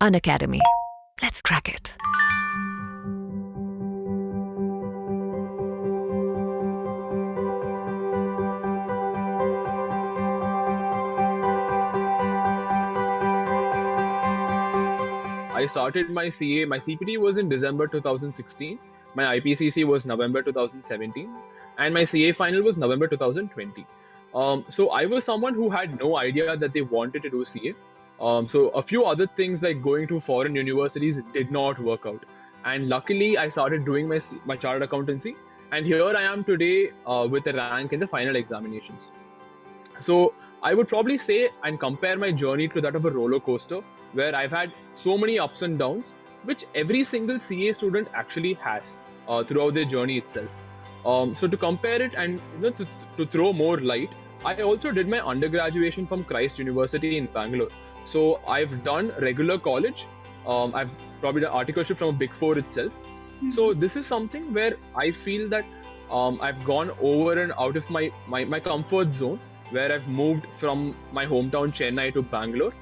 Unacademy. Let's crack it. I started my CA. My CPT was in December 2016. My IPCC was November 2017, and my CA final was November 2020. So I was someone who had no idea that they wanted to do CA. So a few other things like going to foreign universities did not work out, and luckily I started doing my chartered accountancy, and here I am today with a rank in the final examinations. So I would probably say and compare my journey to that of a roller coaster, where I've had so many ups and downs, which every single CA student actually has throughout their journey itself. So to compare it and to throw more light, I also did my undergraduation from Christ University in Bangalore. So I've done regular college. I've probably done articleship from a Big Four itself. So this is something where I feel that I've gone over and out of my comfort zone, where I've moved from my hometown Chennai to Bangalore,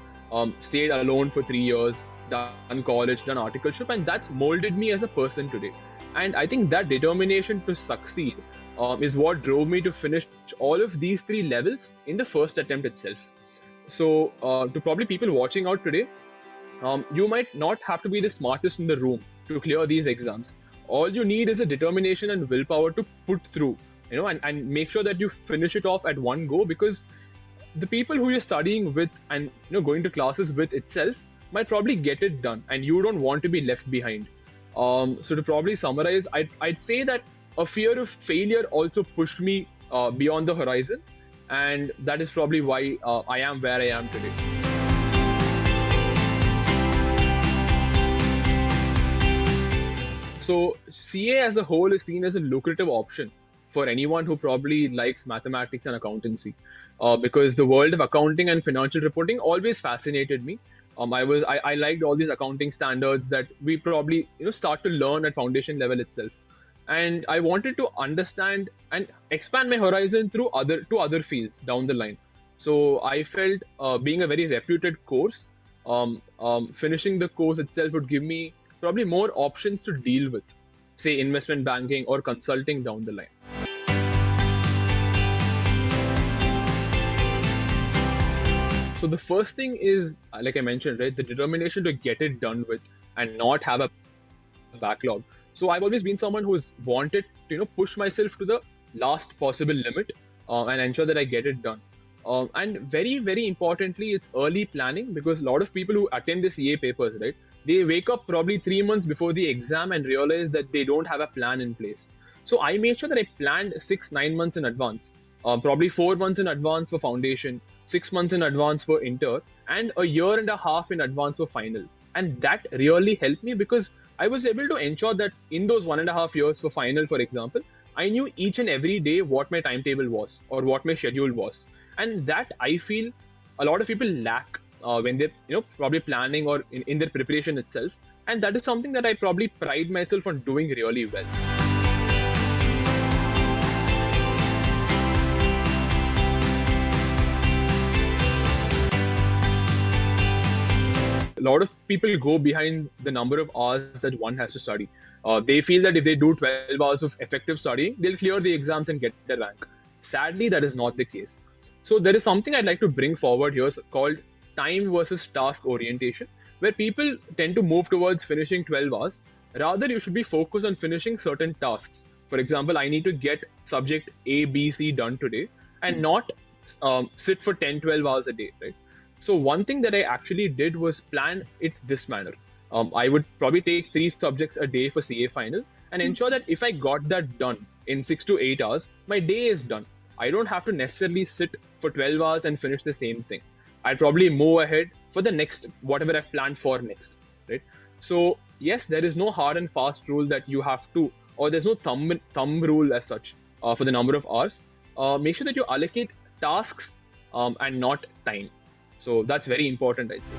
stayed alone for 3 years, done college, done articleship, and that's molded me as a person today. And I think that determination to succeed is what drove me to finish all of these three levels in the first attempt itself. So, to probably people watching out today, you might not have to be the smartest in the room to clear these exams. All you need is a determination and willpower to put through, and make sure that you finish it off at one go, because the people who you're studying with and going to classes with itself might probably get it done, and you don't want to be left behind. So to probably summarize, I'd say that a fear of failure also pushed me beyond the horizon, and that is probably why I am where I am today. So CA as a whole is seen as a lucrative option for anyone who probably likes mathematics and accountancy, because the world of accounting and financial reporting always fascinated me. I liked all these accounting standards that we probably start to learn at foundation level itself, and I wanted to understand and expand my horizon through other fields down the line. So I felt being a very reputed course, finishing the course itself would give me probably more options to deal with, say investment banking or consulting down the line. So the first thing is, like I mentioned, right, the determination to get it done with and not have a backlog. So I've always been someone who's wanted to, push myself to the last possible limit and ensure that I get it done. And very, very importantly, it's early planning, because a lot of people who attend the CA papers, right, they wake up probably 3 months before the exam and realize that they don't have a plan in place. So I made sure that I planned 6-9 months in advance, probably 4 months in advance for foundation, 6 months in advance for inter, and a year and a half in advance for final. And that really helped me, because I was able to ensure that in those 1.5 years for final, for example, I knew each and every day what my timetable was or what my schedule was. And that I feel a lot of people lack when they're probably planning or in their preparation itself. And that is something that I probably pride myself on doing really well. A lot of people go behind the number of hours that one has to study. They feel that if they do 12 hours of effective studying, they'll clear the exams and get the rank. Sadly, that is not the case. So there is something I'd like to bring forward here called time versus task orientation, where people tend to move towards finishing 12 hours. Rather, you should be focused on finishing certain tasks. For example, I need to get subject A, B, C done today, and not sit for 10-12 hours a day, right? So one thing that I actually did was plan it this manner. I would probably take 3 subjects a day for CA final and ensure that if I got that done in 6 to 8 hours, my day is done. I don't have to necessarily sit for 12 hours and finish the same thing. I'd probably move ahead for the next, whatever I've planned for next, right? So yes, there is no hard and fast rule that you have to, or there's no thumb rule as such for the number of hours. Make sure that you allocate tasks and not time. So that's very important, I'd say.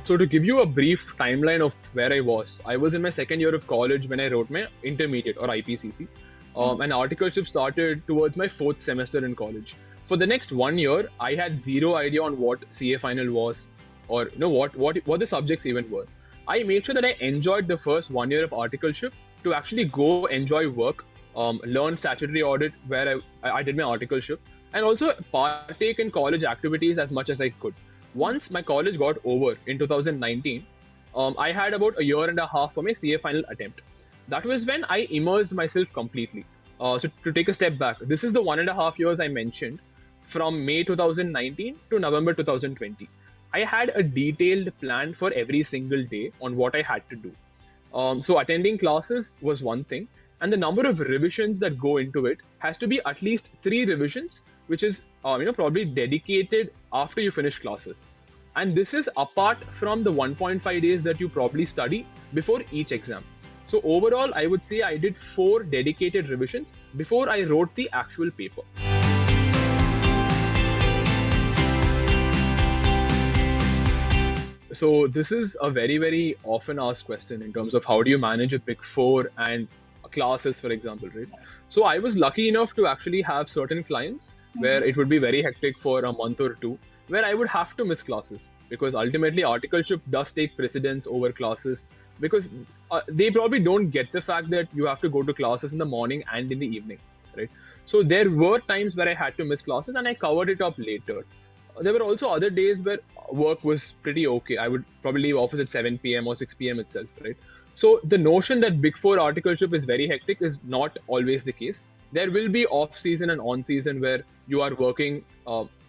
So to give you a brief timeline of where I was in my second year of college when I wrote my intermediate or IPCC. And articleship started towards my fourth semester in college. For the next 1 year, I had zero idea on what CA final was, or what the subjects even were. I made sure that I enjoyed the first 1 year of articleship to actually go enjoy work, learn statutory audit where I did my articleship, and also partake in college activities as much as I could. Once my college got over in 2019, I had about a year and a half for my CA final attempt. That was when I immersed myself completely. So to take a step back, this is the 1.5 years I mentioned, from May 2019 to November 2020. I had a detailed plan for every single day on what I had to do. So attending classes was one thing, and the number of revisions that go into it has to be at least 3 revisions, which is probably dedicated after you finish classes. And this is apart from the 1.5 days that you probably study before each exam. So overall, I would say I did 4 dedicated revisions before I wrote the actual paper. So this is a very, very often asked question in terms of how do you manage a Big Four and classes, for example, right? So I was lucky enough to actually have certain clients where it would be very hectic for a month or two, where I would have to miss classes, because ultimately articleship does take precedence over classes, because they probably don't get the fact that you have to go to classes in the morning and in the evening, right? So there were times where I had to miss classes and I covered it up later. There were also other days where work was pretty okay. I would probably leave office at 7 p.m. or 6 p.m. itself, right? So the notion that Big Four articleship is very hectic is not always the case. There will be off season and on season where you are working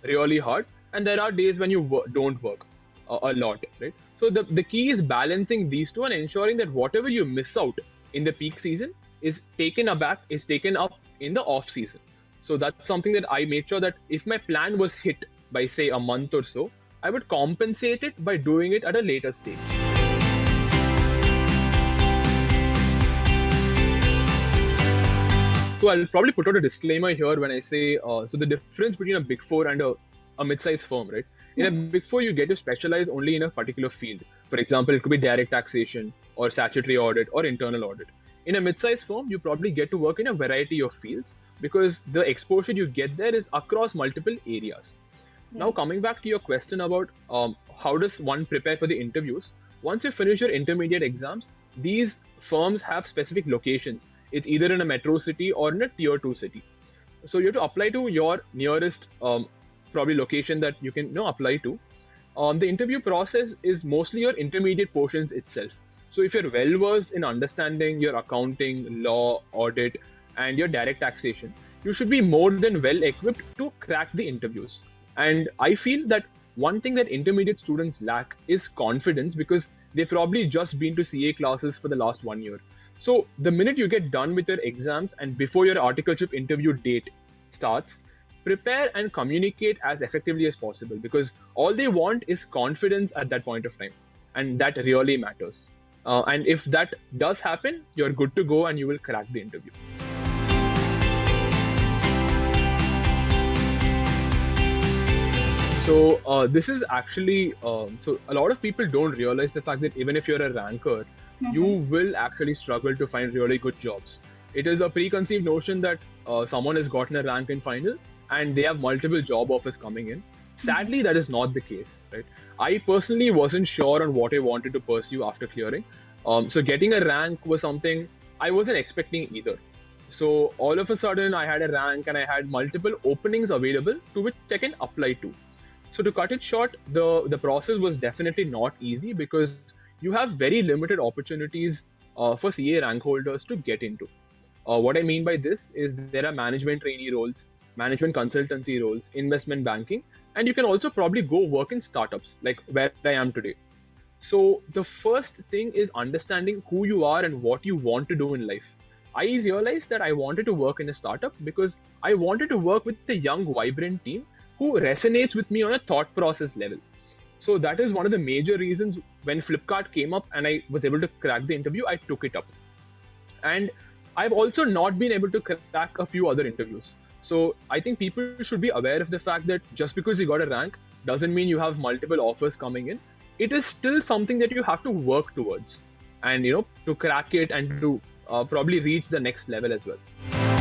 really hard, and there are days when you don't work a lot, right? So the key is balancing these two and ensuring that whatever you miss out in the peak season is taken up in the off season. So that's something that I made sure that if my plan was hit by say a month or so, I would compensate it by doing it at a later stage. So I'll probably put out a disclaimer here when I say, so the difference between a Big Four and a mid-sized firm, right? In a Big Four, you get to specialize only in a particular field. For example, it could be direct taxation or statutory audit or internal audit. In a mid-sized firm, you probably get to work in a variety of fields because the exposure you get there is across multiple areas. Now, coming back to your question about how does one prepare for the interviews, once you finish your intermediate exams, these firms have specific locations. It's either in a metro city or in a tier 2 city. So you have to apply to your nearest probably location that you can apply to. The interview process is mostly your intermediate portions itself. So if you're well versed in understanding your accounting, law, audit, and your direct taxation, you should be more than well equipped to crack the interviews. And I feel that one thing that intermediate students lack is confidence, because they've probably just been to CA classes for the last 1 year. So the minute you get done with your exams and before your articleship interview date starts, prepare and communicate as effectively as possible, because all they want is confidence at that point of time. And that really matters. And if that does happen, you're good to go and you will crack the interview. So this is actually, so a lot of people don't realize the fact that even if you're a ranker, you will actually struggle to find really good jobs. It is a preconceived notion that someone has gotten a rank in final and they have multiple job offers coming in. Sadly, that is not the case, right? I personally wasn't sure on what I wanted to pursue after clearing. So getting a rank was something I wasn't expecting either. So all of a sudden I had a rank and I had multiple openings available to which I can apply to. So to cut it short, the process was definitely not easy, because you have very limited opportunities for CA rank holders to get into. What I mean by this is there are management trainee roles, management consultancy roles, investment banking, and you can also probably go work in startups like where I am today. So the first thing is understanding who you are and what you want to do in life. I realized that I wanted to work in a startup because I wanted to work with a young, vibrant team who resonates with me on a thought process level. So that is one of the major reasons when Flipkart came up and I was able to crack the interview, I took it up. And I've also not been able to crack a few other interviews. So I think people should be aware of the fact that just because you got a rank doesn't mean you have multiple offers coming in. It is still something that you have to work towards and, to crack it and to probably reach the next level as well.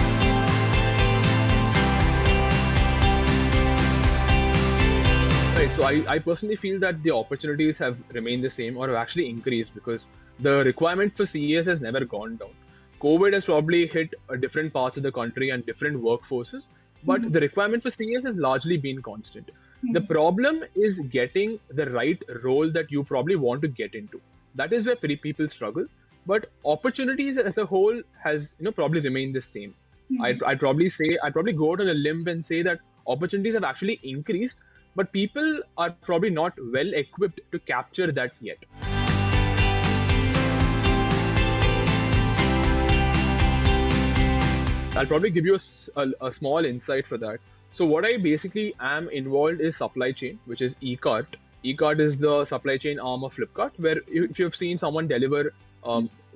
Right. So I personally feel that the opportunities have remained the same or have actually increased because the requirement for CES has never gone down. COVID has probably hit different parts of the country and different workforces, but the requirement for CES has largely been constant. The problem is getting the right role that you probably want to get into. That is where people struggle. But opportunities as a whole has probably remained the same. I'd probably go out on a limb and say that opportunities have actually increased, but people are probably not well equipped to capture that yet. I'll probably give you a small insight for that. So what I basically am involved is supply chain, which is eCart. eCart is the supply chain arm of Flipkart, where if you've seen someone deliver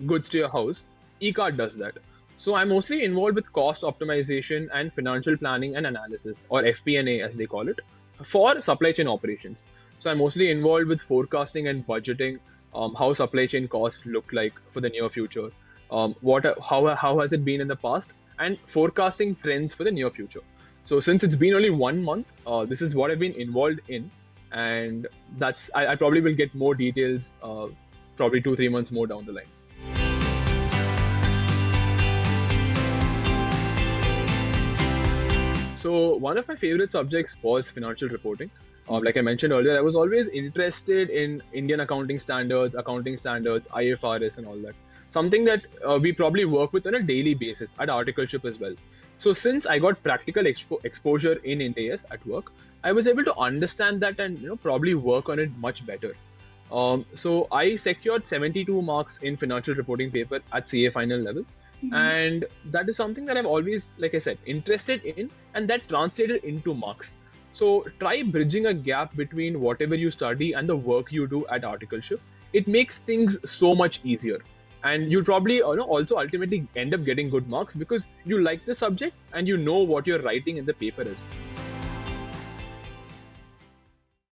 goods to your house, eCart does that. So I'm mostly involved with cost optimization and financial planning and analysis, or FP&A as they call it, for supply chain operations. So I'm mostly involved with forecasting and budgeting, how supply chain costs look like for the near future, how has it been in the past, and forecasting trends for the near future. So since it's been only 1 month, this is what I've been involved in, and I probably will get more details, probably 2-3 months more down the line. So one of my favorite subjects was financial reporting. Like I mentioned earlier, I was always interested in Indian accounting standards, IFRS, and all that. Something that we probably work with on a daily basis at Articleship as well. So since I got practical exposure in IndAS at work, I was able to understand that and probably work on it much better. So I secured 72 marks in financial reporting paper at CA final level. And that is something that I've always, like I said, interested in, and that translated into marks. So try bridging a gap between whatever you study and the work you do at Articleship. It makes things so much easier. And you'll probably also ultimately end up getting good marks because you like the subject and you know what you're writing in the paper as well.